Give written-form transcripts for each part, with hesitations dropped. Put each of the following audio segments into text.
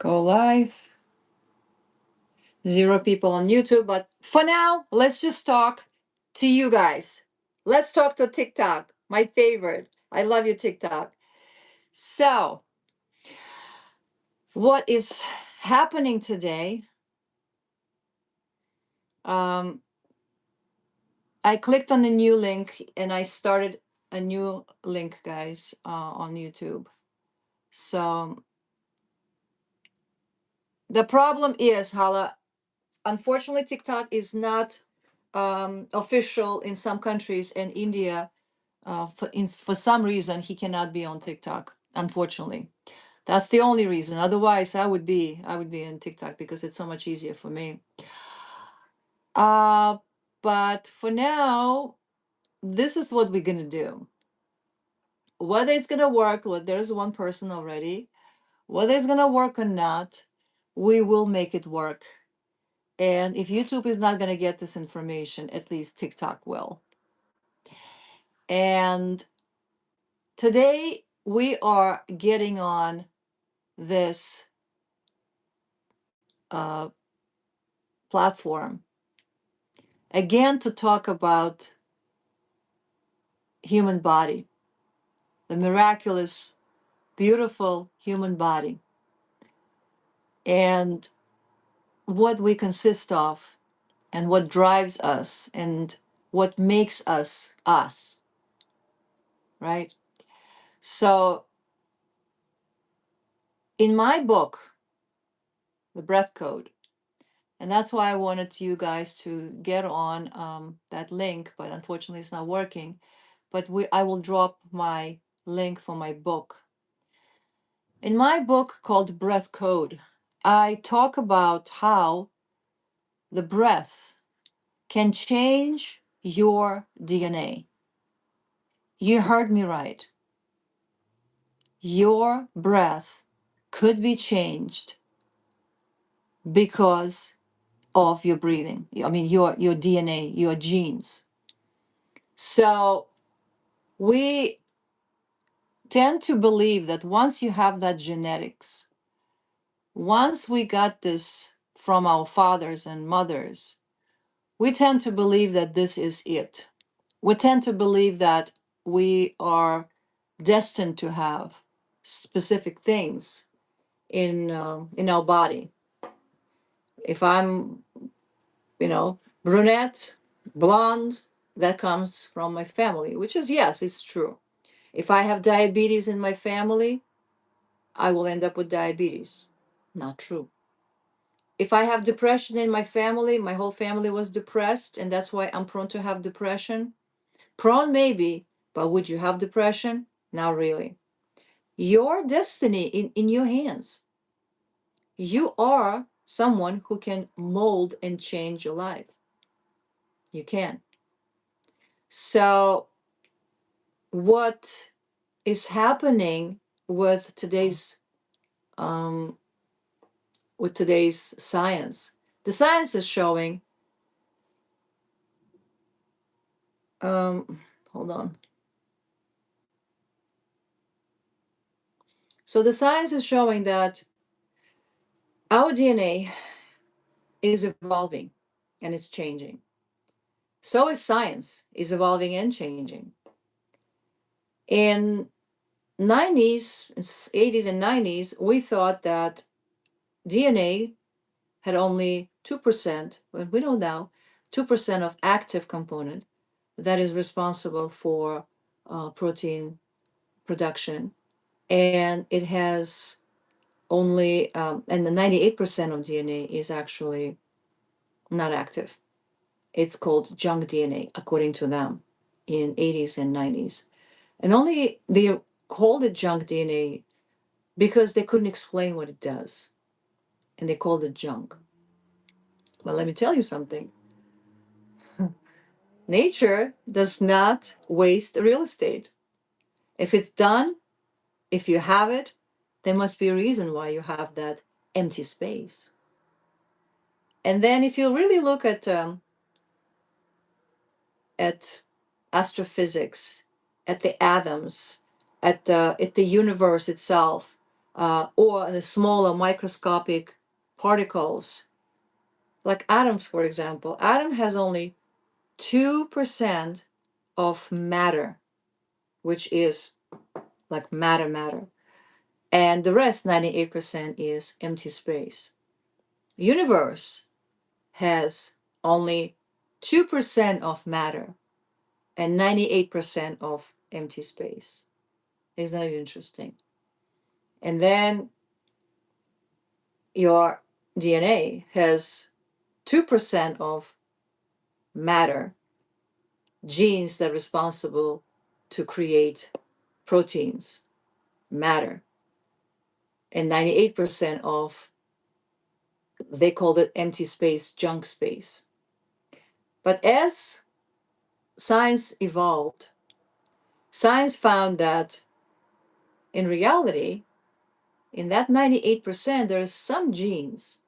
Go live. 0 people on YouTube, but for now, let's just talk to you guys. Let's talk to TikTok, my favorite. I love you, TikTok. So, what is happening today? I clicked on the new link and I started a new link, guys, on YouTube. So, the problem is, Hala, unfortunately, TikTok is not official in some countries, and India, for some reason, he cannot be on TikTok. Unfortunately, that's the only reason. Otherwise, I would be in TikTok because it's so much easier for me. But for now, this is what we're gonna do. Whether it's gonna work, well, there's one person already. Whether it's gonna work or not, we will make it work. And if YouTube is not gonna get this information, at least TikTok will. And today we are getting on this platform again to talk about human body, the miraculous, beautiful human body, and what we consist of, and what drives us, and what makes us us, right? So, in my book, The Breathcode, and that's why I wanted you guys to get on that link, but unfortunately it's not working. But I will drop my link for my book. In my book called Breathcode, I talk about how the breath can change your DNA. You heard me right. Your breath could be changed because of your breathing. I mean, your DNA, your genes. So we tend to believe that once you have that genetics, once we got this from our fathers and mothers, we tend to believe that this is it. We tend to believe that we are destined to have specific things in our body. If I'm, brunette, blonde, that comes from my family, which is, yes, it's true. If I have diabetes in my family, I will end up with diabetes. Not true. If I have depression in my family, my whole family was depressed, and that's why I'm prone to have depression. Prone, maybe, but would you have depression? Not really. Your destiny in your hands. You are someone who can mold and change your life. You can. So, what is happening with um, today's science? The science is showing. Hold on. So the science is showing that our DNA is evolving and it's changing. So is science is evolving and changing. In 90s, 80s and 90s, we thought that DNA had only 2%, but we know now 2% of active component that is responsible for protein production. And it has only, and the 98% of DNA is actually not active. It's called junk DNA, according to them, in 80s and 90s. And only they called it junk DNA because they couldn't explain what it does. And they called it junk. Well, let me tell you something. Nature does not waste real estate. If it's done, if you have it, there must be a reason why you have that empty space. And then if you really look at astrophysics, at the atoms, at the universe itself, or the smaller microscopic particles, like atoms, for example. Atom has only 2% of matter, which is like matter. And the rest, 98%, is empty space. Universe has only 2% of matter and 98% of empty space. Isn't that interesting? And then your DNA has 2% of matter, genes that are responsible to create proteins, matter, and 98% of, they called it empty space, junk space. But as science evolved, science found that in reality, in that 98%, there are some genes,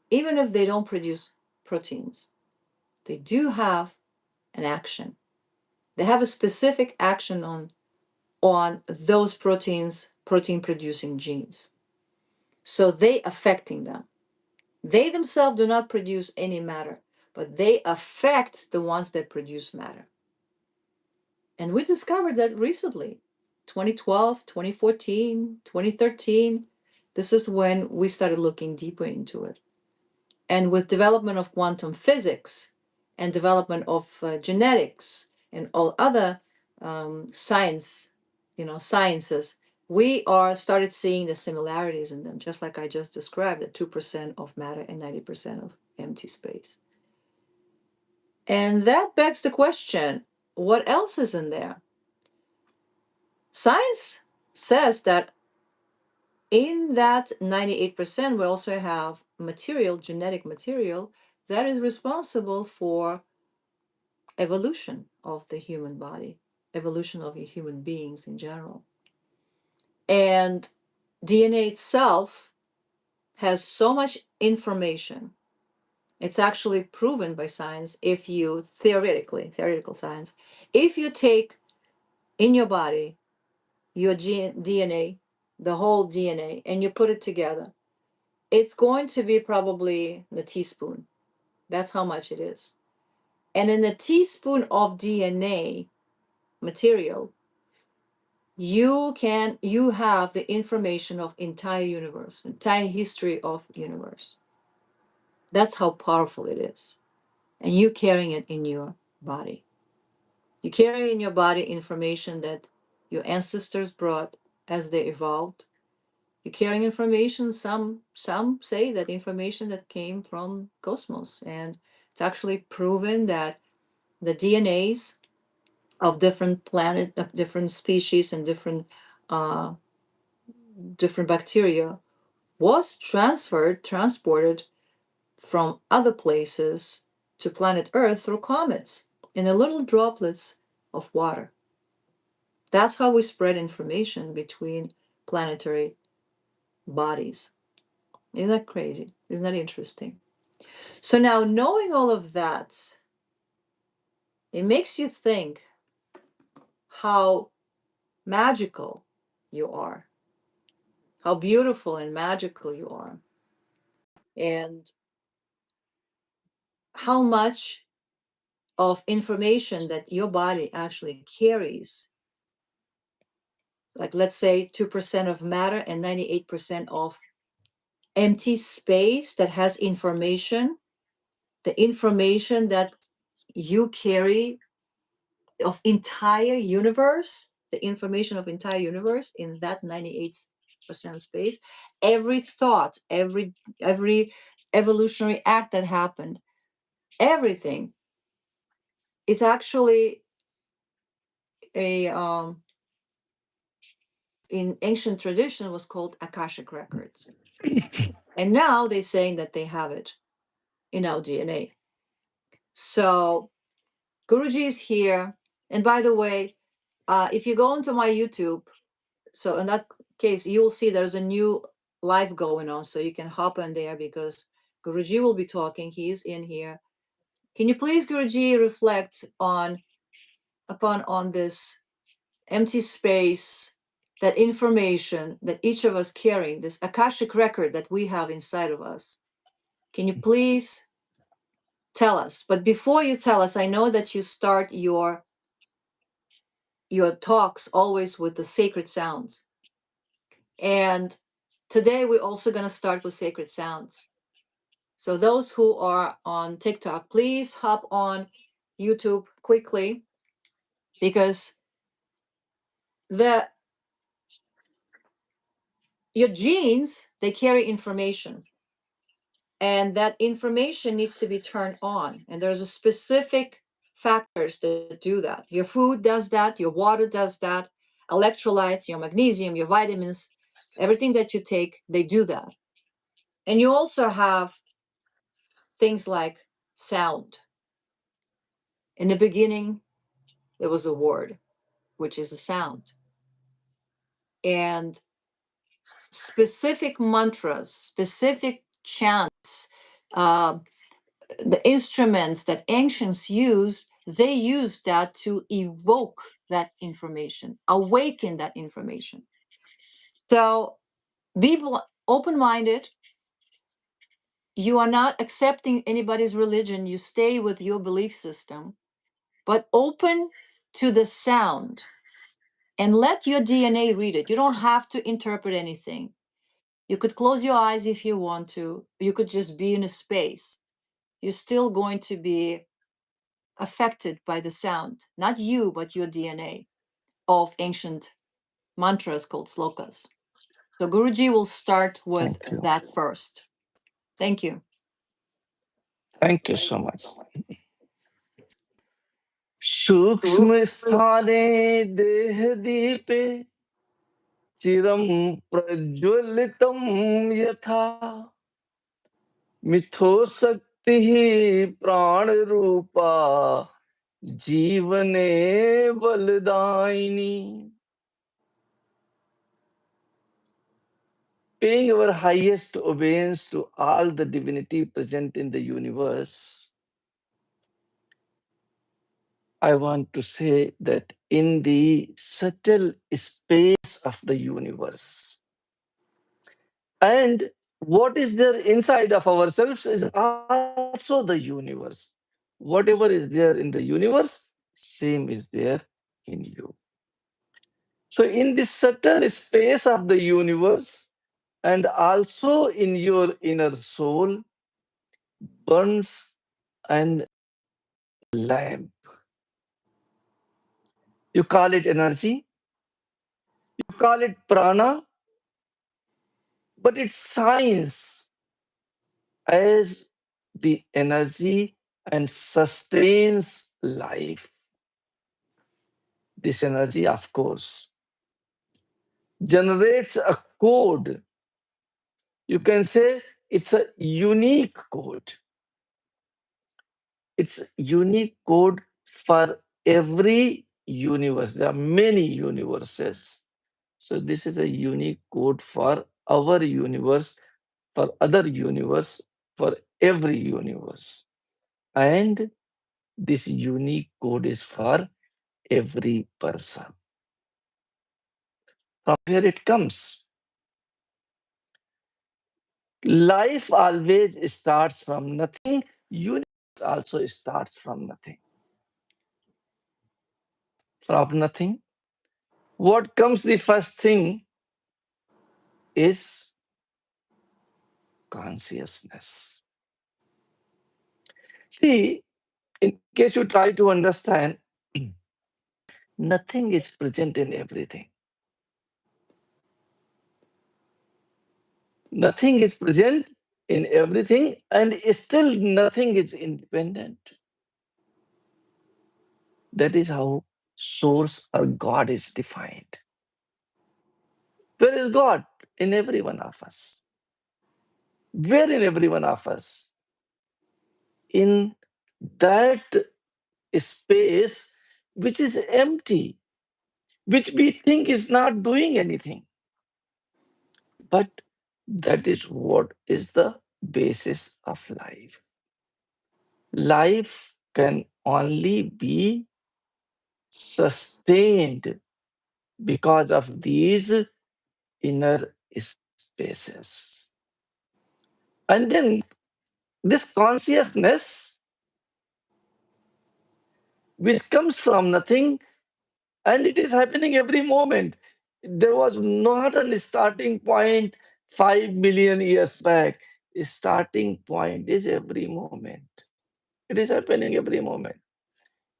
even if they don't produce proteins, they do have an action. They have a specific action on those proteins, protein producing genes. So they affecting them. They themselves do not produce any matter, but they affect the ones that produce matter. And we discovered that recently, 2012, 2014, 2013. This is when we started looking deeper into it. And with development of quantum physics and development of genetics and all other science, sciences, we are started seeing the similarities in them, just like I just described, the 2% of matter and 90% of empty space. And that begs the question, what else is in there? Science says that in that 98%, we also have material, genetic material, that is responsible for evolution of the human body, evolution of human beings in general. And DNA itself has so much information. It's actually proven by science, if you theoretical science, if you take in your body your DNA, the whole DNA, and you put it together, it's going to be probably a teaspoon. That's how much it is. And in a teaspoon of DNA material, you have the information of entire universe, entire history of universe. That's how powerful it is. And you carrying it in your body. You carry in your body information that your ancestors brought as they evolved. You're carrying information, some say that information that came from cosmos. And it's actually proven that the DNAs of different planet, of different species and uh, different bacteria was transported from other places to planet Earth through comets in the little droplets of water. That's how we spread information between planetary bodies. Isn't that crazy? Isn't that interesting? So now, knowing all of that, it makes you think how magical you are, how beautiful and magical you are, and how much of information that your body actually carries. Like, let's say 2% of matter and 98% of empty space that has information, the information that you carry of entire universe, the information of entire universe in that 98% space. Every thought, every evolutionary act that happened, everything is actually a in ancient tradition was called Akashic records. And now they're saying that they have it in our DNA. So Guruji is here. And by the way, if you go into my YouTube, so in that case, you will see there's a new live going on. So you can hop in there because Guruji will be talking. He's in here. Can you please, Guruji, reflect on this empty space that information that each of us carrying, this Akashic record that we have inside of us. Can you please tell us? But before you tell us, I know that you start your talks always with the sacred sounds. And today we're also going to start with sacred sounds. So those who are on TikTok, please hop on YouTube quickly, because the your genes, they carry information, and that information needs to be turned on, and there's a specific factors that do that. Your food does that, your water does that, electrolytes, your magnesium, your vitamins, everything that you take, they do that. And you also have things like sound. In the beginning there was a word, which is a sound, and specific mantras, specific chants, uh, the instruments that ancients used, they used that to evoke that information, awaken that information. So be open-minded. You are not accepting anybody's religion, you stay with your belief system, but open to the sound and let your DNA read it. You don't have to interpret anything. You could close your eyes if you want to. You could just be in a space. You're still going to be affected by the sound, not you, but your DNA of ancient mantras called slokas. So Guruji will start with Thank you. that first. Thank you. Thank you so much. सूक्ष्म स्थाने देह दीपे चिरं प्रज्वलितं यथा मिथो शक्तिः प्राणरूपा जीवने बलदायिनी. Paying our highest obedience to all the divinity present in the universe, I want to say that in the subtle space of the universe, and what is there inside of ourselves is also the universe. Whatever is there in the universe, same is there in you. So, in this subtle space of the universe, and also in your inner soul, burns and lamp. You call it energy, you call it prana, but it's science as the energy and sustains life. This energy, of course, generates a code. You can say it's a unique code. It's unique code for every universe. There are many universes. So this is a unique code for our universe, for other universe, for every universe. And this unique code is for every person. From where it comes? Life always starts from nothing. Universe also starts from nothing. From nothing. What comes the first thing is consciousness. See, in case you try to understand, nothing is present in everything. Nothing is present in everything, and still nothing is independent. That is how source or God is defined. Where is God? In every one of us. Where in every one of us? In that space which is empty, which we think is not doing anything. But that is what is the basis of life. Life can only be sustained because of these inner spaces. And then this consciousness, which comes from nothing, and it is happening every moment. There was not a starting point 5 million years back. A starting point is every moment. It is happening every moment.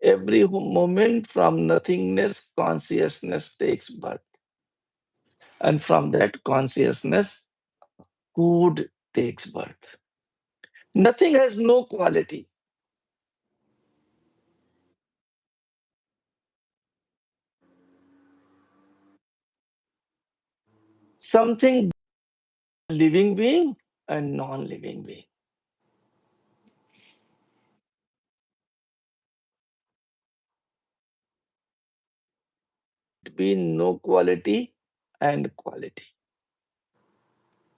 Every moment from nothingness, consciousness takes birth. And from that consciousness, code takes birth. Nothing has no quality. Something living being and non-living being. Between no quality and quality.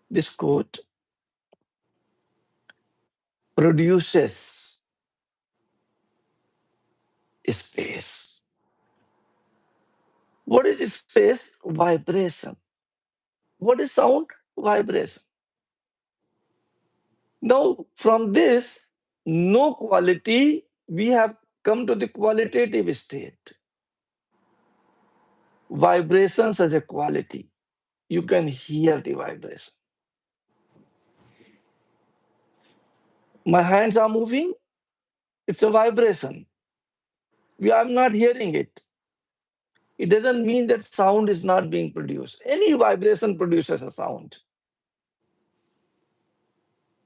This quote produces space. What is space? Vibration. What is sound? Vibration. Now, from this no quality, we have come to the qualitative state. Vibrations as a quality. You can hear the vibration. My hands are moving, it's a vibration. I'm not hearing it. It doesn't mean that sound is not being produced. Any vibration produces a sound.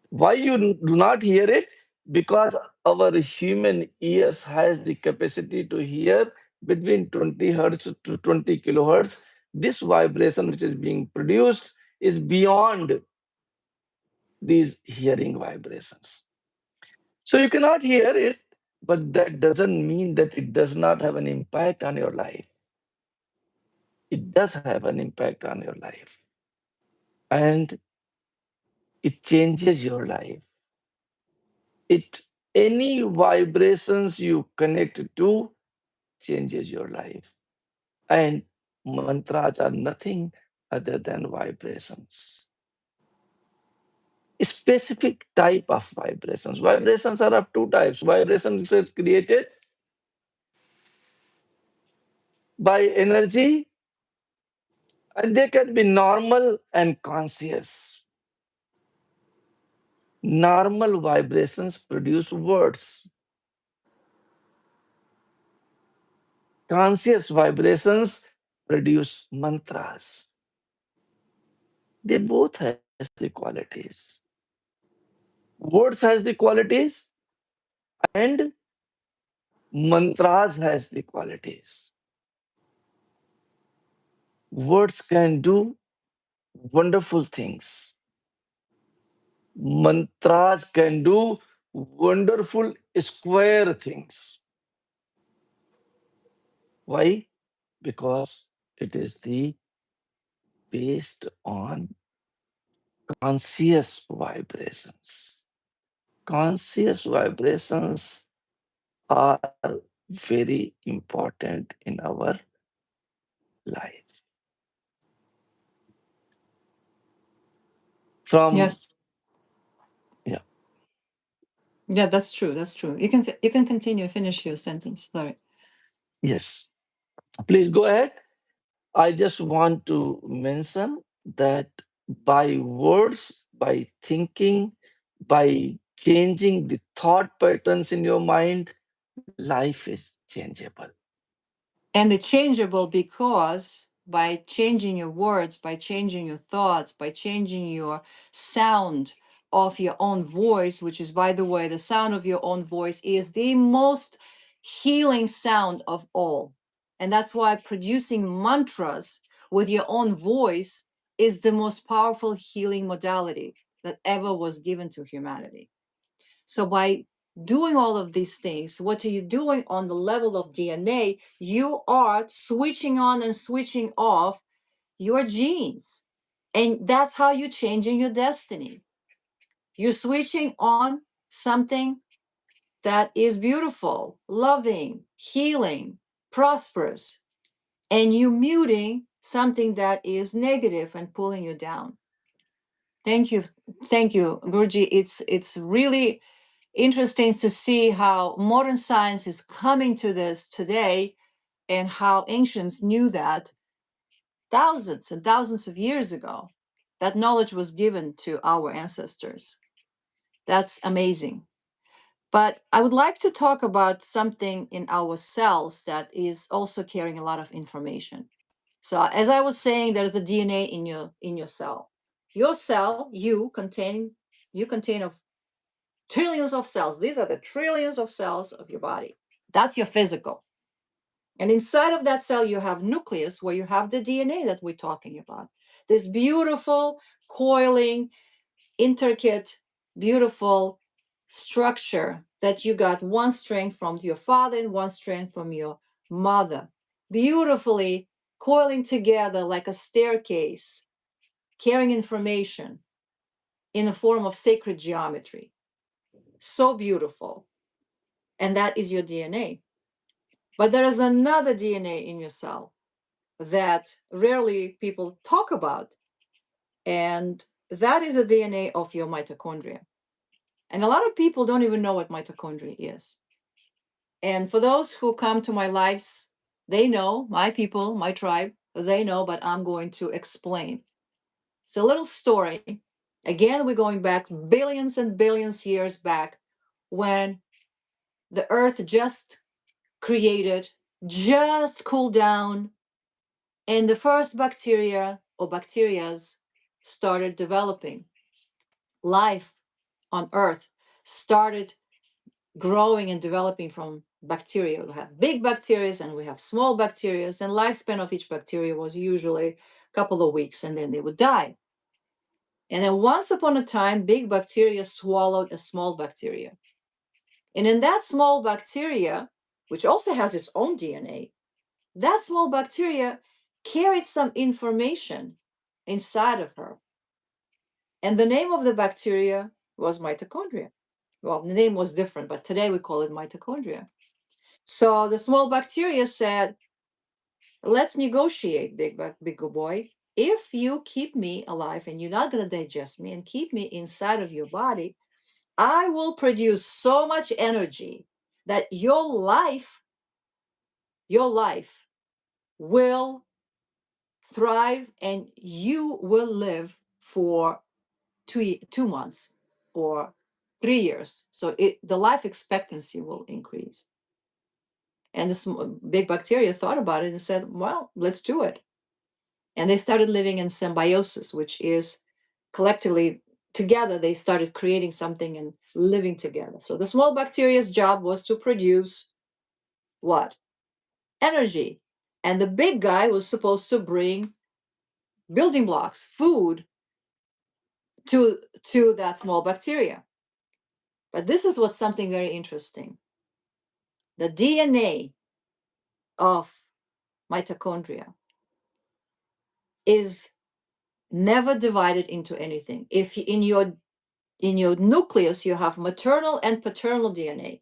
Why you do not hear it? Because our human ears has the capacity to hear between 20 hertz to 20 kilohertz. This vibration which is being produced is beyond these hearing vibrations. So you cannot hear it, but that doesn't mean that it does not have an impact on your life. It does have an impact on your life. And it changes your life. It any vibrations you connect to changes your life. And mantras are nothing other than vibrations. A specific type of vibrations. Vibrations are of two types. Vibrations are created by energy, and they can be normal and conscious. Normal vibrations produce words. Conscious vibrations produce mantras. They both have the qualities. Words has the qualities and mantras has the qualities. Words can do wonderful things. Mantras can do wonderful square things. Why? Because it is the based on conscious vibrations. Conscious vibrations are very important in our life. From Yes. yeah, Yeah, that's true. That's true. You can continue. Finish your sentence. Sorry. yes. Please go ahead. I just want to mention that by words, by thinking, by changing the thought patterns in your mind, life is changeable. And it's changeable because by changing your words, by changing your thoughts, by changing your sound of your own voice, which is, by the way, the sound of your own voice is the most healing sound of all. And that's why producing mantras with your own voice is the most powerful healing modality that ever was given to humanity. So by doing all of these things, what are you doing on the level of DNA? You are switching on and switching off your genes. And that's how you're changing your destiny. You're switching on something that is beautiful, loving, healing, prosperous. and you muting something that is negative and pulling you down. Thank you. Thank you, Guruji. It's really interesting to see how modern science is coming to this today and how ancients knew that thousands and thousands of years ago. That knowledge was given to our ancestors. That's amazing. But I would like to talk about something in our cells that is also carrying a lot of information. So as I was saying, there's a DNA in your cell. Your cell, you contain of trillions of cells. These are the trillions of cells of your body. That's your physical. And inside of that cell, you have nucleus where you have the DNA that we're talking about. This beautiful, coiling, intricate, beautiful structure that you got one strand from your father and one strand from your mother, beautifully coiling together like a staircase, carrying information in the form of sacred geometry. So beautiful. And that is your DNA. But there is another DNA in your cell that rarely people talk about. And that is the DNA of your mitochondria. And a lot of people don't even know what mitochondria is. And for those who come to my lives, they know, my people, my tribe, they know, but I'm going to explain. It's a little story. Again, we're going back billions and billions years back when the earth just created, just cooled down, and the first bacteria or bacterias started developing. Life on earth started growing and developing from bacteria. We have big bacteria and we have small bacteria, and lifespan of each bacteria was usually a couple of weeks, and then they would die. And then once upon a time, big bacteria swallowed a small bacteria. And in that small bacteria, which also has its own DNA, that small bacteria carried some information inside of her. And the name of the bacteria was mitochondria. Well, the name was different, but today we call it mitochondria. So the small bacteria said, let's negotiate, big boy. If you keep me alive and you're not going to digest me and keep me inside of your body, I will produce so much energy that your life will thrive and you will live for 2 months or 3 years. So the life expectancy will increase. And this big bacteria thought about it and said, well, let's do it. And they started living in symbiosis, which is collectively together, they started creating something and living together. So the small bacteria's job was to produce what? Energy. And the big guy was supposed to bring building blocks, food to that small bacteria. But this is what's something very interesting. The DNA of mitochondria is never divided into anything. If in your nucleus you have maternal and paternal DNA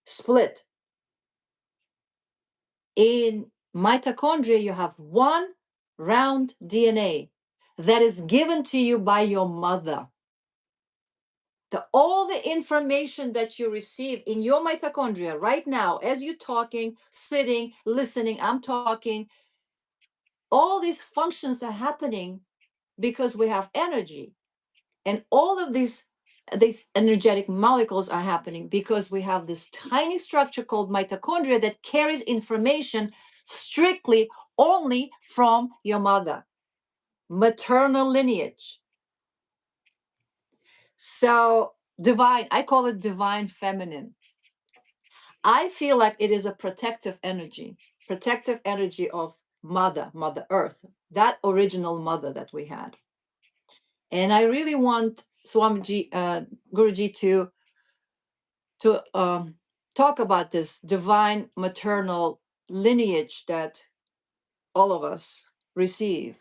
split, in mitochondria you have one round DNA that is given to you by your mother. All the information that you receive in your mitochondria right now, as you're talking, sitting, listening, I'm talking, all these functions are happening because we have energy. And all of these energetic molecules are happening because we have this tiny structure called mitochondria that carries information strictly only from your mother, maternal lineage. So divine, I call it divine feminine. I feel like it is a protective energy of Mother Earth, that original mother that we had. And I really want Swamiji, Guruji to talk about this divine maternal lineage that all of us receive.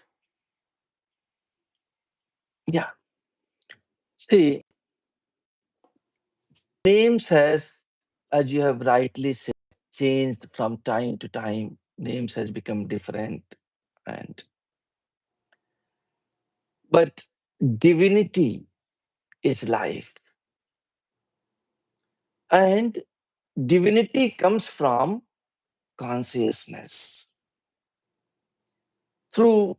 Yeah. See, names has, as you have rightly said, changed from time to time. names has become different, and but divinity is life, and divinity comes from consciousness through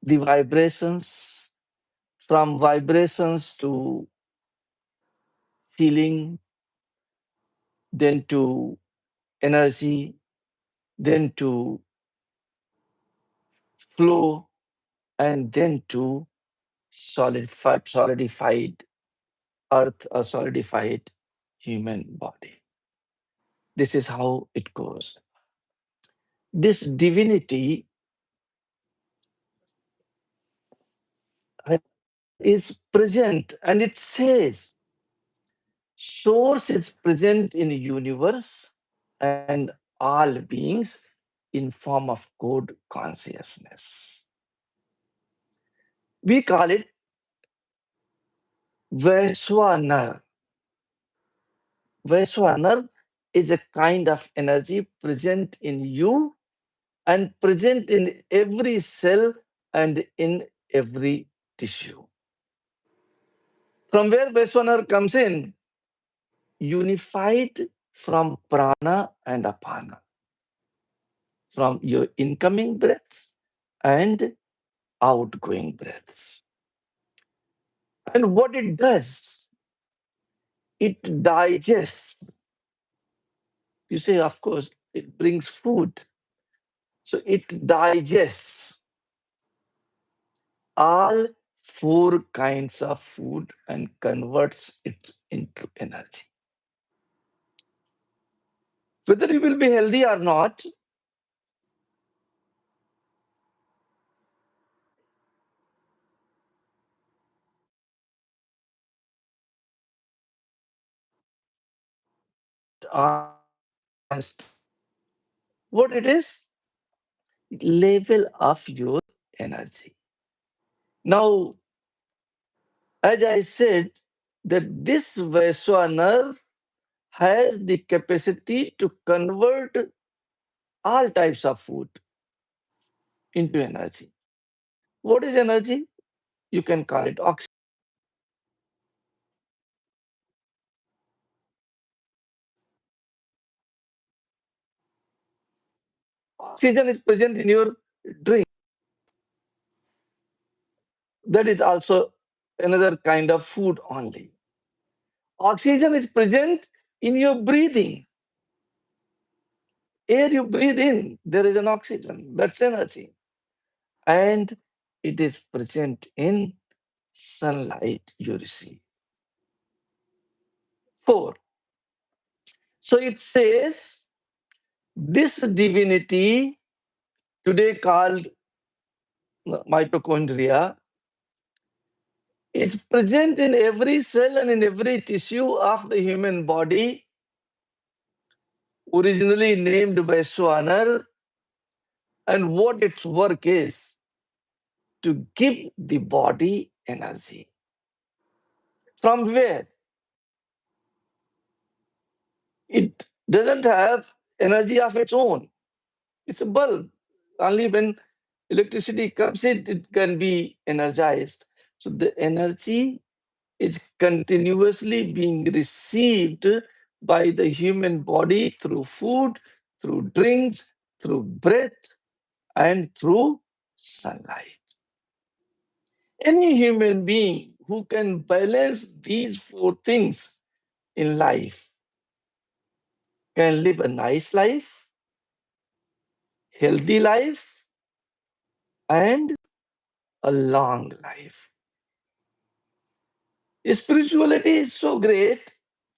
the vibrations, from vibrations to feeling, then to energy, then to flow, and then to solidified earth, a solidified human body. This is how it goes. This divinity is present, and it says source is present in the universe and all beings in form of code consciousness. We call it Vaishwanar. Vaishwanar is a kind of energy present in you and present in every cell and in every tissue. From where Vaishwanar comes in, unified from prana and apana, from your incoming breaths and outgoing breaths. And what it does, it digests. You say, of course, it brings food. So it digests all four kinds of food and converts it into energy. Whether you will be healthy or not, on what it is, level of your energy. Now, as I said, that this Vaishwanar has the capacity to convert all types of food into energy. What is energy? You can call it oxygen. Oxygen is present in your drink. That is also another kind of food only. Oxygen is present in your breathing. Air you breathe in, there is an oxygen. That's energy. And it is present in sunlight you receive. 4. So it says this divinity, today called mitochondria, is present in every cell and in every tissue of the human body, originally named Vaishwanar, and what its work is to give the body energy. From where? It doesn't have energy of its own. It's a bulb. Only when electricity comes in, it can be energized. So the energy is continuously being received by the human body through food, through drinks, through breath, and through sunlight. Any human being who can balance these four things in life can live a nice life, healthy life, and a long life. Spirituality is so great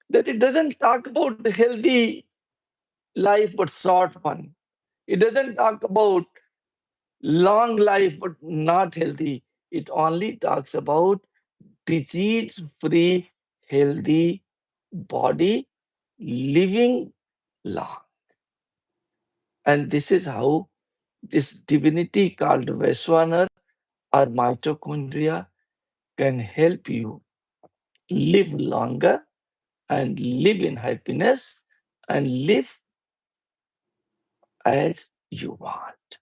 that it doesn't talk about the healthy life but short one. It doesn't talk about long life but not healthy. It only talks about disease free, healthy body living long. And this is how this divinity called Vaishwanar or mitochondria can help you live longer and live in happiness and live as you want.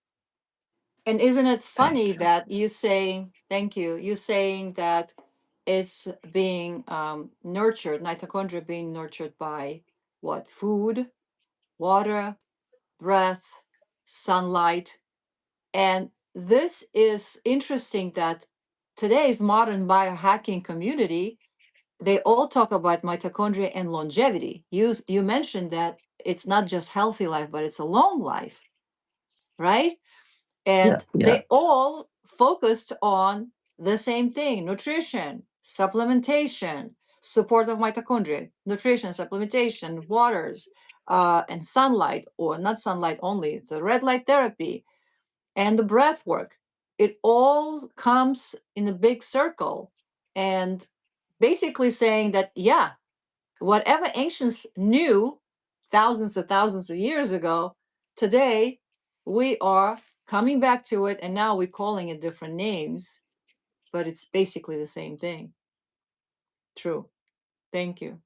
And isn't it funny Thank you. that you saying, thank you, you saying that it's being nurtured, mitochondria being nurtured by what? Food, water, breath, sunlight. And this is interesting that today's modern biohacking community, they all talk about mitochondria and longevity. You mentioned that it's not just healthy life, but it's a long life, right? Yeah, And yeah. they all focused on the same thing: nutrition, supplementation, support of mitochondria, nutrition, supplementation, waters, and sunlight, or not sunlight only, it's a red light therapy and the breath work. It all comes in a big circle and basically saying that, yeah, whatever ancients knew thousands of years ago, today we are coming back to it and now we're calling it different names, but it's basically the same thing. True. Thank you.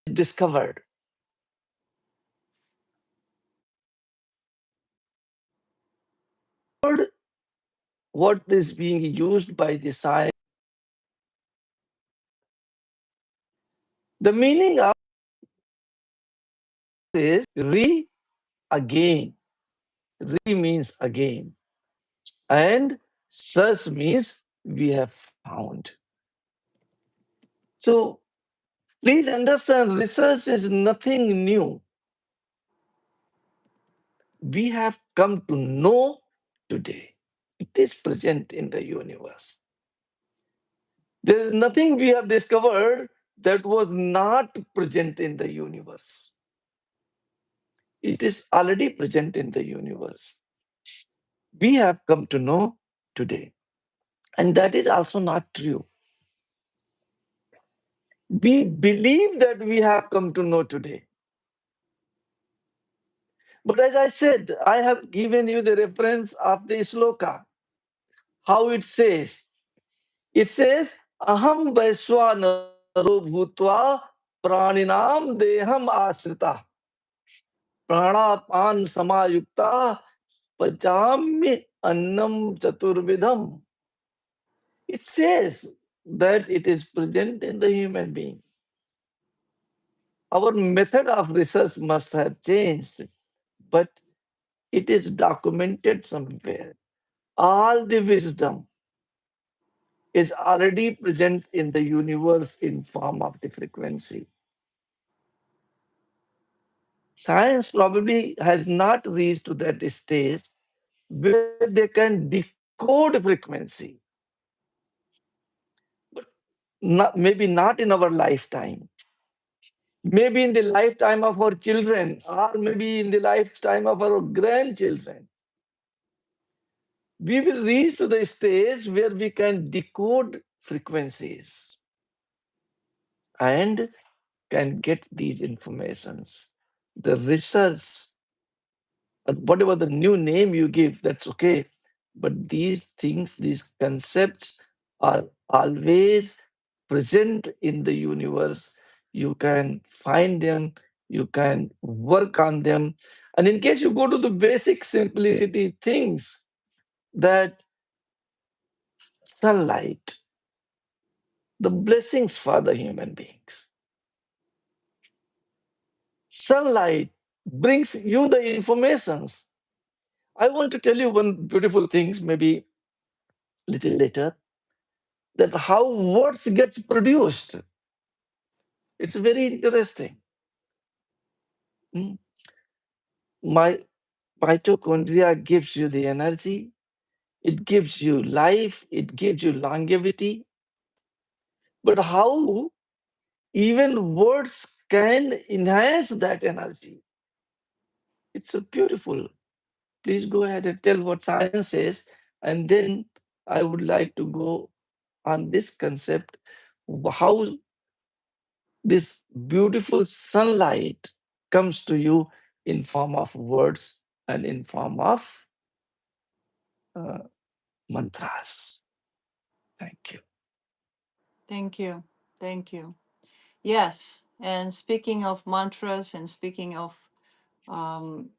Discovered what is being used by the science. The meaning of is re again. Re means again. And search means we have found. So please understand, research is nothing new. We have come to know today. It is present in the universe. There is nothing we have discovered that was not present in the universe. It is already present in the universe. We have come to know today. And that is also not true. We believe that we have come to know today. But as I said, I have given you the reference of the sloka, how it says. It says, Aham Vaishwanaro Bhutva Praninam Deham Ashrita Pranapan Samayukta Pachami Annam Chaturvidham. It says that it is present in the human being. Our method of research must have changed, but it is documented somewhere. All the wisdom is already present in the universe in form of the frequency. Science probably has not reached to that stage where they can decode frequency, but maybe not in our lifetime. Maybe in the lifetime of our children, or maybe in the lifetime of our grandchildren. We will reach to the stage where we can decode frequencies and can get these informations. The research, whatever the new name you give, that's okay. But these things, these concepts are always present in the universe. You can find them, you can work on them. And in case you go to the basic simplicity things, that sunlight, the blessings for the human beings. Sunlight brings you the informations. I want to tell you one beautiful things, maybe little later, that how words gets produced. It's very interesting. Mm. My mitochondria gives you the energy, it gives you life, it gives you longevity. But how even words can enhance that energy? It's a beautiful. Please go ahead and tell what science says, and then I would like to go on this concept, how this beautiful sunlight comes to you in form of words and in form of uh, mantras. Thank you. Thank you. Thank you. Yes. And speaking of mantras and speaking of um,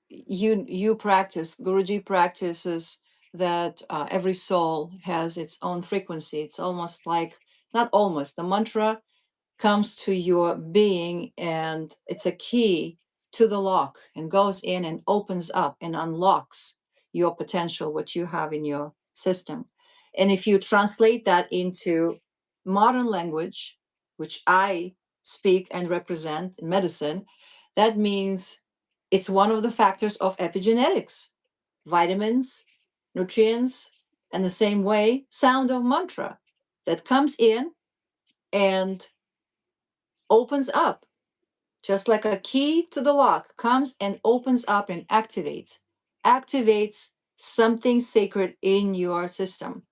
you practice, Guruji practices that every soul has its own frequency. It's almost like, not almost, the mantra comes to your being and it's a key to the lock and goes in and opens up and unlocks your potential, what you have in your system. And if you translate that into modern language, which I speak and represent in medicine, that means it's one of the factors of epigenetics, vitamins, nutrients, and the same way sound of mantra that comes in and opens up, just like a key to the lock comes and opens up and activates something sacred in your system.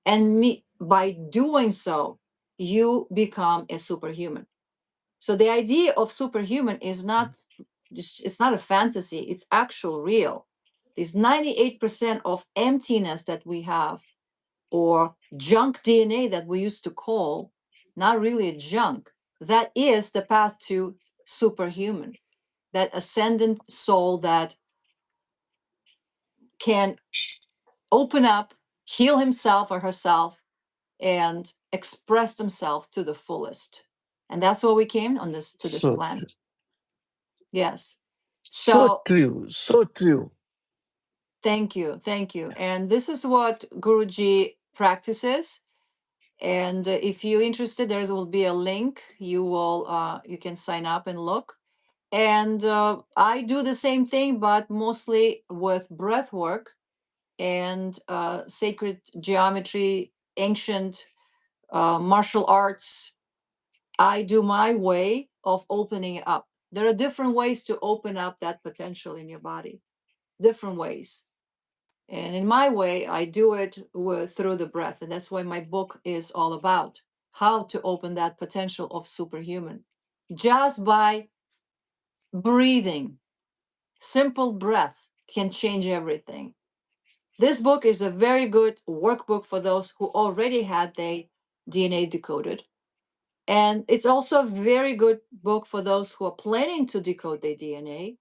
And by doing so, you become a superhuman. So the idea of superhuman is not, it's not a fantasy, it's actual real. This 98% of emptiness that we have, or junk DNA that we used to call, not really a junk, that is the path to superhuman, that ascendant soul that can open up, heal himself or herself, and express themselves to the fullest. And that's why we came on this to this So true. planet. Yes. So So true. So true. thank you, thank you. And this is what Guruji practices. And if you're interested, there will be a link. You can sign up and look. And I do the same thing, but mostly with breath work and sacred geometry, ancient martial arts. I do my way of opening it up. There are different ways to open up that potential in your body, different ways. And in my way, I do it through the breath. And that's why my book is all about how to open that potential of superhuman just by breathing. Simple breath can change everything. This book is a very good workbook for those who already had their DNA decoded. And it's also a very good book for those who are planning to decode their DNA.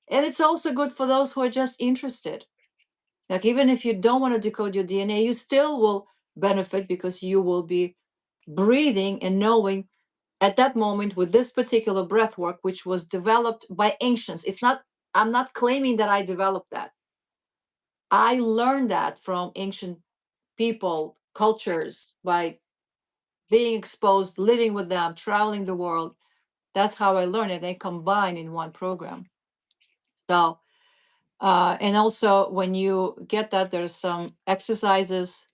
And it's also good for those who are just interested. Like, even if you don't want to decode your DNA, you still will benefit because you will be breathing and knowing at that moment with this particular breath work, which was developed by ancients. It's not, I'm not claiming that I developed that. I learned that from ancient people, cultures, by being exposed, living with them, traveling the world. That's how I learned it. They combine in one program. So, and also when you get that, there's some exercises.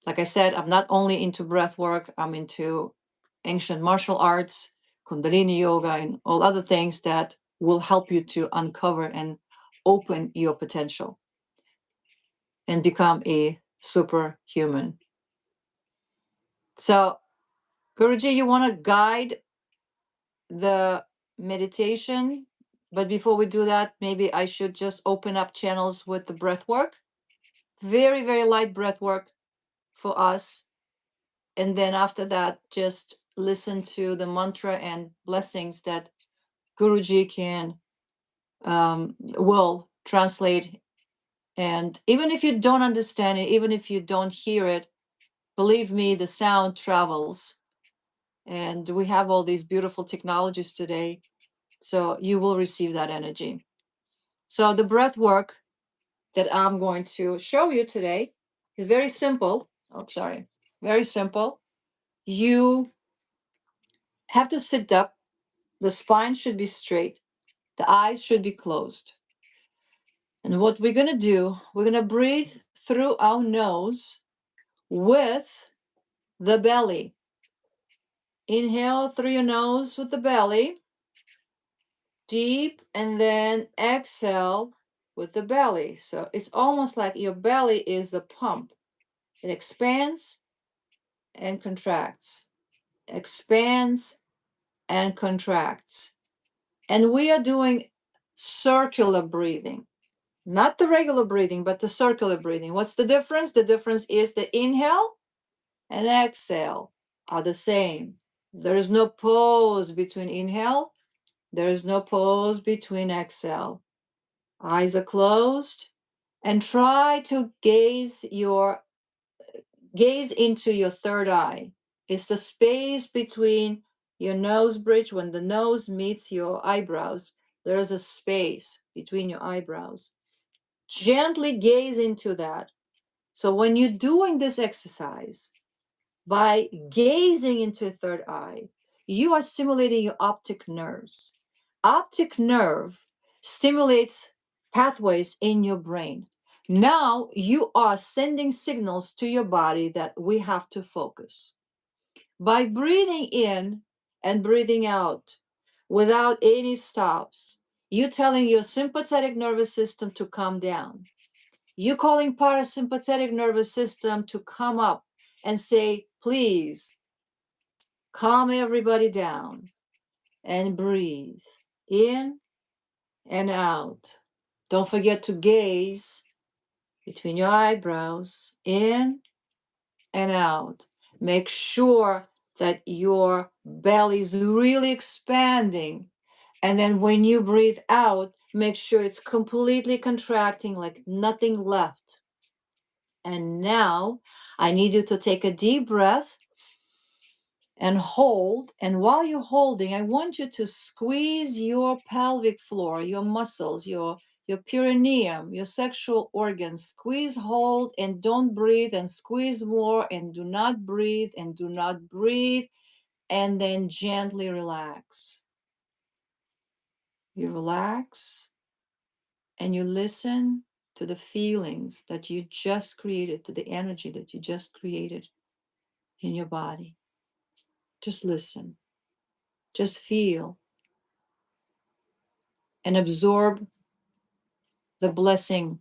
Like I said, I'm not only into breath work, I'm into ancient martial arts, Kundalini yoga, and all other things that will help you to uncover and open your potential and become a superhuman. So, Guruji, you want to guide the meditation? But before we do that, maybe I should just open up channels with the breath work. Very, very light breath work for us. And then after that, just listen to the mantra and blessings that Guruji will translate. And even if you don't understand it, even if you don't hear it, believe me, the sound travels. And we have all these beautiful technologies today. So you will receive that energy. So the breath work that I'm going to show you today is very simple. Oh, sorry. Very simple. You have to sit up. The spine should be straight. The eyes should be closed. And what we're going to do, we're going to breathe through our nose with the belly. Inhale through your nose with the belly, deep, and then exhale with the belly. So it's almost like your belly is the pump. It expands and contracts, expands and contracts. And we are doing circular breathing, not the regular breathing, but the circular breathing. What's the difference? The difference is the inhale and exhale are the same. There is no pause between inhale. There is no pause between exhale. Eyes are closed and try to gaze into your third eye. It's the space between your nose bridge. When the nose meets your eyebrows, there is a space between your eyebrows. Gently gaze into that. So when you're doing this exercise, by gazing into a third eye, you are stimulating your optic nerves. Optic nerve stimulates pathways in your brain. Now you are sending signals to your body that we have to focus. By breathing in and breathing out without any stops, you're telling your sympathetic nervous system to calm down. You calling parasympathetic nervous system to come up and say, please calm everybody down and breathe in and out. Don't forget to gaze between your eyebrows, in and out. Make sure that your belly is really expanding. And then when you breathe out, make sure it's completely contracting, like nothing left. And now I need you to take a deep breath and hold. And while you're holding, I want you to squeeze your pelvic floor, your muscles, your perineum, your sexual organs. Squeeze, hold, and don't breathe, and squeeze more, and do not breathe, and do not breathe, and then gently relax. You relax and you listen to the feelings that you just created, to the energy that you just created in your body. Just listen, just feel and absorb the blessing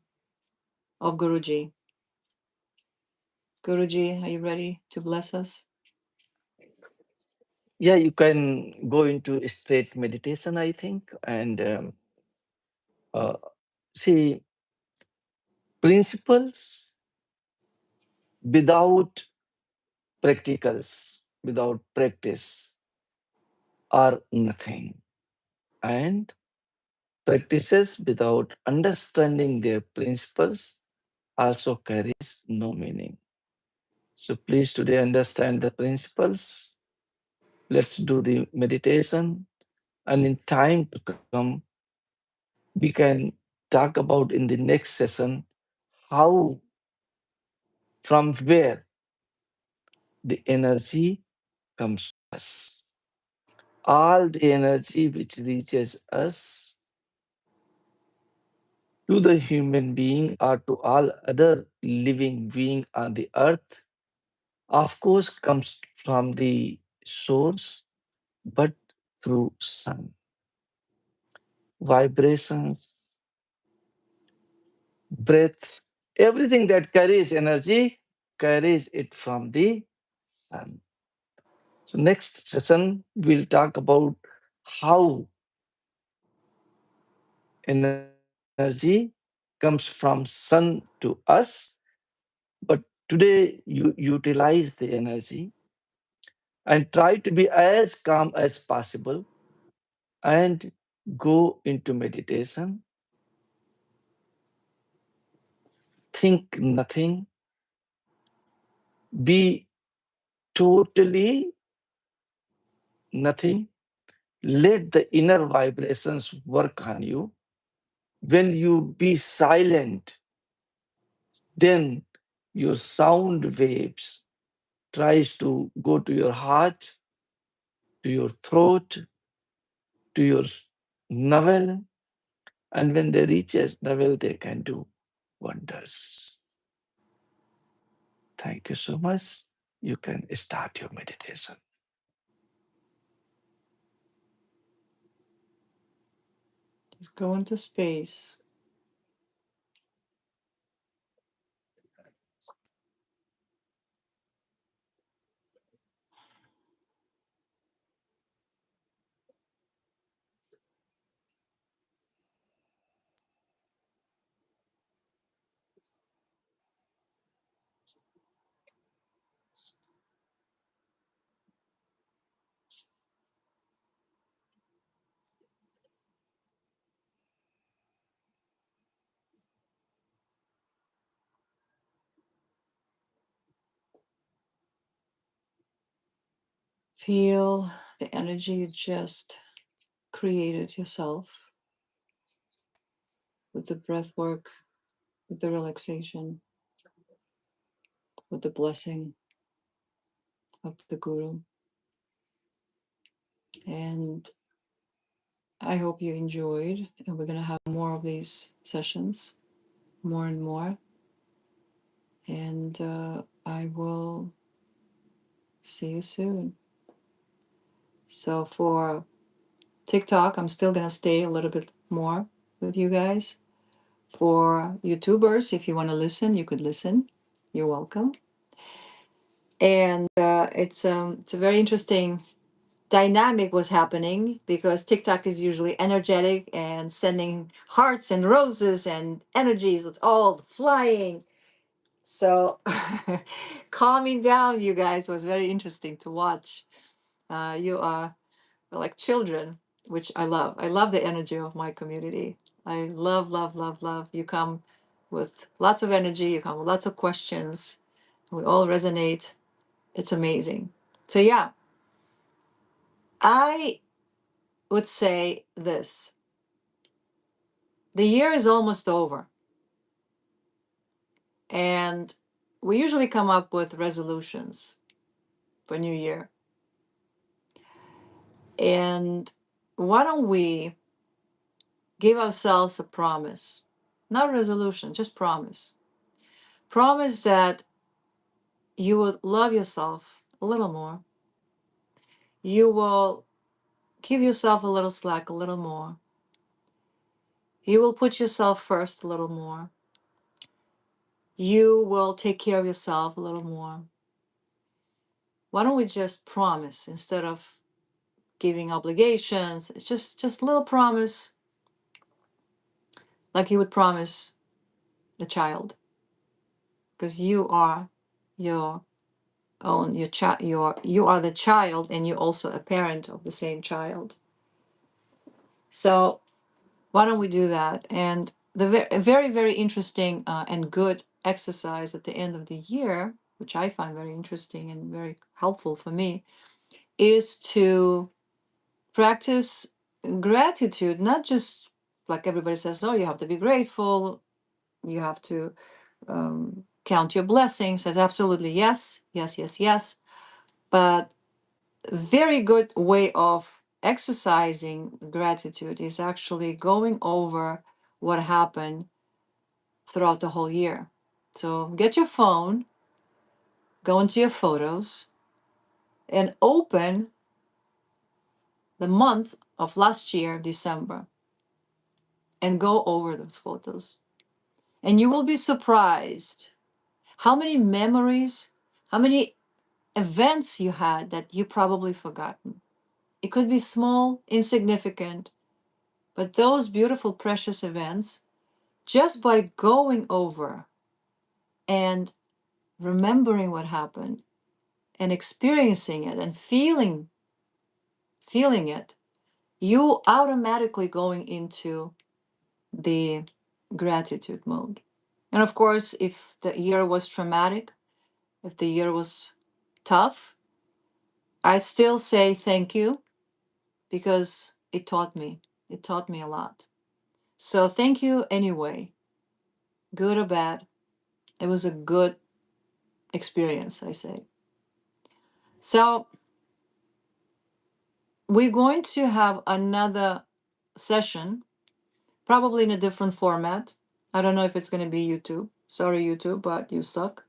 of Guruji. Guruji, are you ready to bless us? Yeah, you can go into straight meditation, I think, and uh, see principles without practicals, without practice are nothing. And practices without understanding their principles also carries no meaning. So please today understand the principles. Let's do the meditation. And in time to come, we can talk about in the next session how, from where the energy comes to us. All the energy which reaches us to the human being or to all other living being on the earth, of course, comes from the source, but through sun. Vibrations, breath, everything that carries energy carries it from the sun. So next session, we'll talk about how energy comes from sun to us. But today, you utilize the energy and try to be as calm as possible and go into meditation. Think nothing. Be totally nothing. Let the inner vibrations work on you. When you be silent, then your sound waves tries to go to your heart, to your throat, to your navel, and when they reaches navel, they can do wonders. Thank you so much. You can start your meditation. Just go into space. Feel the energy you just created yourself with the breath work, with the relaxation, with the blessing of the Guru. And I hope you enjoyed, and we're going to have more of these sessions, more and more. And I will see you soon. So for TikTok, I'm still going to stay a little bit more with you guys. For YouTubers, if you want to listen, you could listen. You're welcome. And it's a very interesting dynamic was happening because TikTok is usually energetic and sending hearts and roses and energies. It's all flying. So calming down, you guys, was very interesting to watch. You are like children, which I love. I love the energy of my community. I love, love, love, love. You come with lots of energy. You come with lots of questions. We all resonate. It's amazing. So yeah, I would say this. The year is almost over, and we usually come up with resolutions for New Year. And why don't we give ourselves a promise? Not resolution, just promise. Promise that you will love yourself a little more. You will give yourself a little slack a little more. You will put yourself first a little more. You will take care of yourself a little more. Why don't we just promise instead of giving obligations? It's just a little promise, like you would promise a child, because you are your own your child. You are the child, and you're also a parent of the same child. So why don't we do that? And the very, very interesting and good exercise at the end of the year, which I find very interesting and very helpful for me, is to practice gratitude. Not just like everybody says, oh, you have to be grateful, you have to count your blessings. That's absolutely yes, yes, yes, yes. But a very good way of exercising gratitude is actually going over what happened throughout the whole year. So get your phone, go into your photos, and open the month of last year, December, and go over those photos. And you will be surprised how many memories, how many events you had that you probably forgotten. It could be small, insignificant, but those beautiful, precious events, just by going over and remembering what happened and experiencing it and feeling it, you automatically going into the gratitude mode. And of course, if the year was traumatic, if the year was tough, I still say thank you because it taught me. It taught me a lot. So thank you anyway, good or bad. It was a good experience, I say. So we're going to have another session, probably in a different format. I don't know if it's going to be YouTube. Sorry, YouTube, but you suck.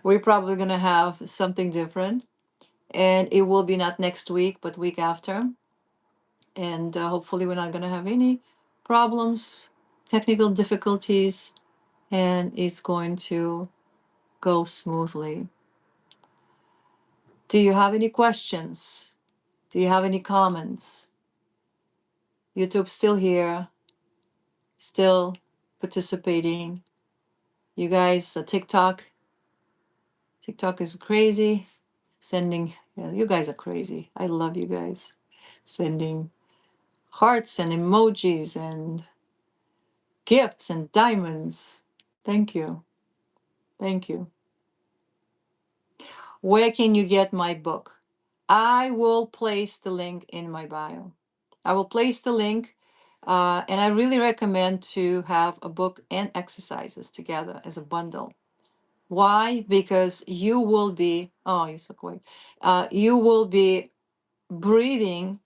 We're probably going to have something different. And it will be not next week, but week after. And hopefully, we're not going to have any problems, technical difficulties, and it's going to go smoothly. Do you have any questions? Do you have any comments? YouTube's still here, still participating. You guys, TikTok is crazy. Sending, yeah, you guys are crazy. I love you guys. Sending hearts and emojis and gifts and diamonds. Thank you. Thank you. Where can you get my book? I will place the link in my bio. I will place the link, and I really recommend to have a book and exercises together as a bundle. Why? Because you will be, oh, you're so quick. You will be breathing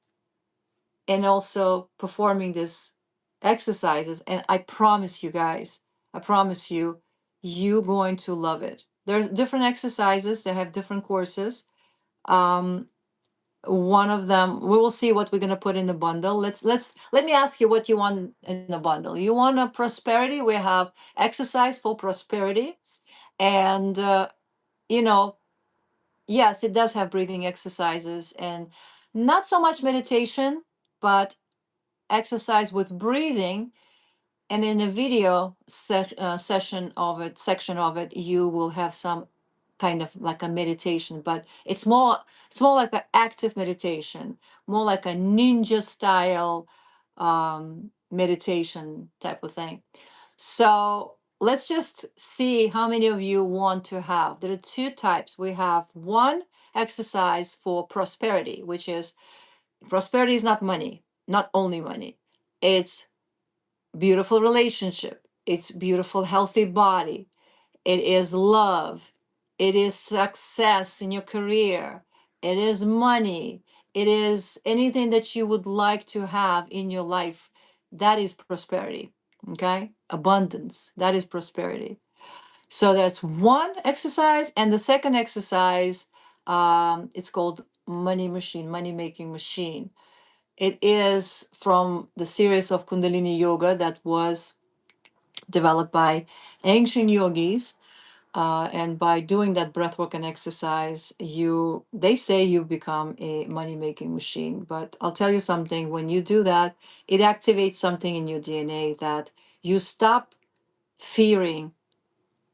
and also performing this exercises. And I promise you guys, I promise you, you're going to love it. There's different exercises, they have different courses. Um, one of them, we will see what we're going to put in the bundle. Let me ask you what you want in the bundle. You want a prosperity? We have exercise for prosperity, and you know, yes, it does have breathing exercises and not so much meditation, but exercise with breathing. And in the video session of it, section of it, you will have some kind of like a meditation, but it's more like an active meditation, more like a ninja style meditation type of thing. So let's just see how many of you want to have. There are two types. We have one exercise for prosperity, which is prosperity is not money, not only money. It's beautiful relationship. It's beautiful, healthy body. It is love. It is success in your career. It is money. It is anything that you would like to have in your life. That is prosperity. Okay? Abundance. That is prosperity. So that's one exercise. And the second exercise, it's called money machine, money making machine. It is from the series of Kundalini Yoga that was developed by ancient yogis. And by doing that breathwork and exercise, they say you become a money making machine. But I'll tell you something, when you do that, it activates something in your DNA that you stop fearing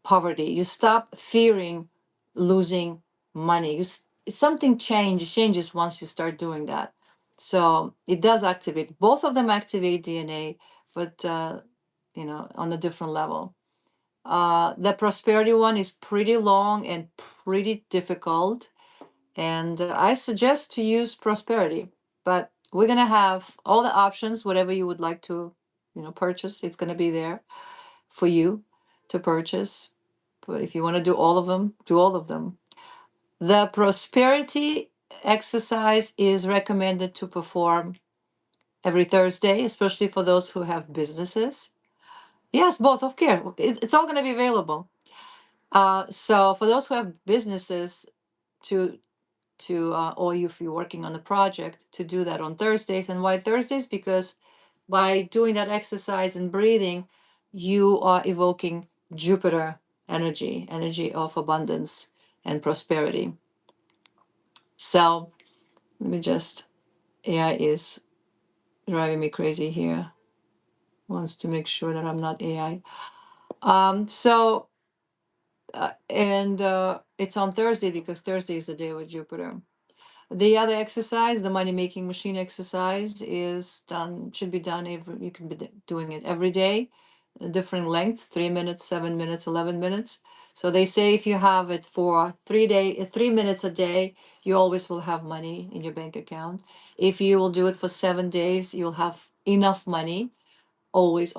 poverty. You stop fearing losing money. Something changes once you start doing that. So it does activate. Both of them activate DNA, but on a different level. The prosperity one is pretty long and pretty difficult, and I suggest to use prosperity. But we're gonna have all the options, whatever you would like to, purchase. It's gonna be there for you to purchase. But if you want to do all of them, do all of them. The prosperity exercise is recommended to perform every Thursday, especially for those who have businesses. Yes, both, of course. It's all going to be available. So for those who have businesses, to or if you're working on a project, to do that on Thursdays. And why Thursdays? Because by doing that exercise and breathing, you are evoking Jupiter energy of abundance and prosperity. So let me just, AI is driving me crazy here. Wants to make sure that I'm not AI. And it's on Thursday because Thursday is the day with Jupiter. The other exercise, the money making machine exercise, should be done you can be doing it every day, a different length, 3 minutes, 7 minutes, 11 minutes. So they say if you have it for 3 minutes a day, you always will have money in your bank account. If you will do it for 7 days, you'll have enough money, always,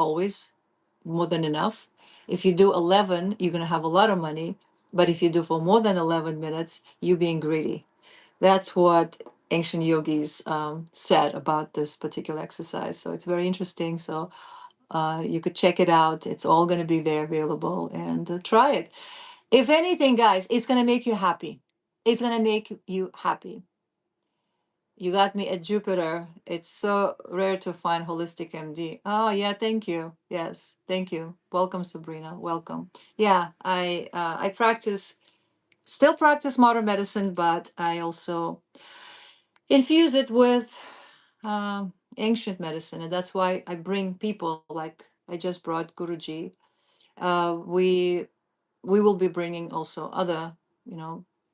more than enough. If you do 11, you're going to have a lot of money. But if you do for more than 11 minutes, you're being greedy. That's what ancient yogis said about this particular exercise. So it's very interesting. So you could check it out. It's all going to be there available, and try it. If anything, guys, it's going to make you happy. It's going to make you happy. You got me at Jupiter. It's so rare to find holistic MD. Oh yeah, thank you. Yes, thank you. Welcome, Sabrina. Welcome. Yeah, I still practice modern medicine, but I also infuse it with ancient medicine, and that's why I bring people like I just brought Guruji. We will be bringing also other,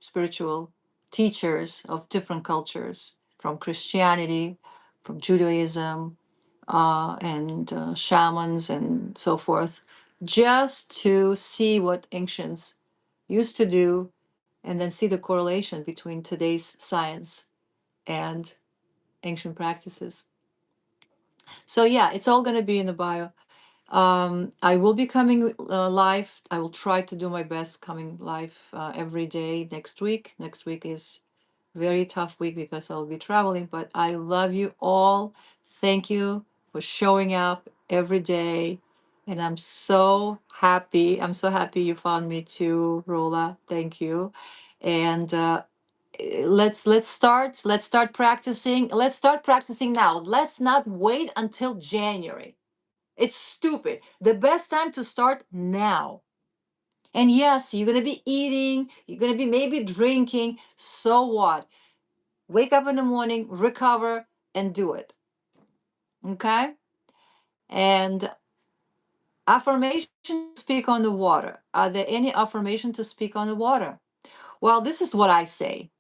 spiritual teachers of different cultures, from Christianity, from Judaism, and shamans and so forth, just to see what ancients used to do and then see the correlation between today's science and ancient practices. So yeah, it's all going to be in the bio. I will be coming live. I will try to do my best coming live every day next week. Next week is very tough week because I'll be traveling, but I love you all. Thank you for showing up every day. And I'm so happy. I'm so happy you found me too, Rola. Thank you. And let's start practicing. Let's start practicing now. Let's not wait until January. It's stupid. The best time to start now. And yes, you're going to be eating, you're going to be maybe drinking. So what? Wake up in the morning, recover, and do it. Okay? And affirmation to speak on the water. Are there any affirmation to speak on the water? Well, this is what I say.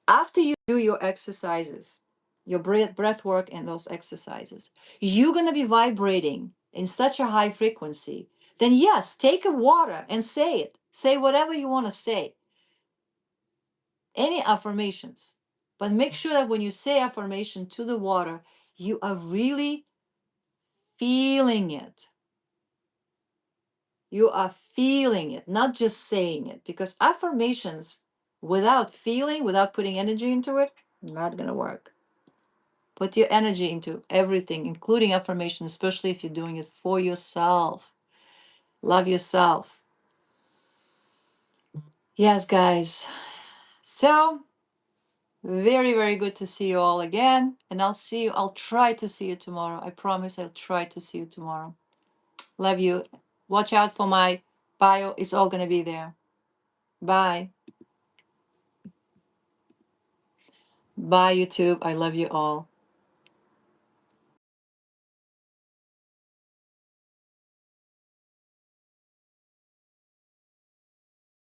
After you do your exercises, your breath work and those exercises, you're going to be vibrating in such a high frequency. Then, yes, take a water and say it. Say whatever you want to say, any affirmations. But make sure that when you say affirmation to the water, you are really feeling it. You are feeling it, not just saying it. Because affirmations without feeling, without putting energy into it, not going to work. Put your energy into everything, including affirmation, especially if you're doing it for yourself. Love yourself. Yes, guys. So, very, very good to see you all again. And I'll see you. I'll try to see you tomorrow. I promise I'll try to see you tomorrow. Love you. Watch out for my bio. It's all going to be there. Bye. Bye, YouTube. I love you all.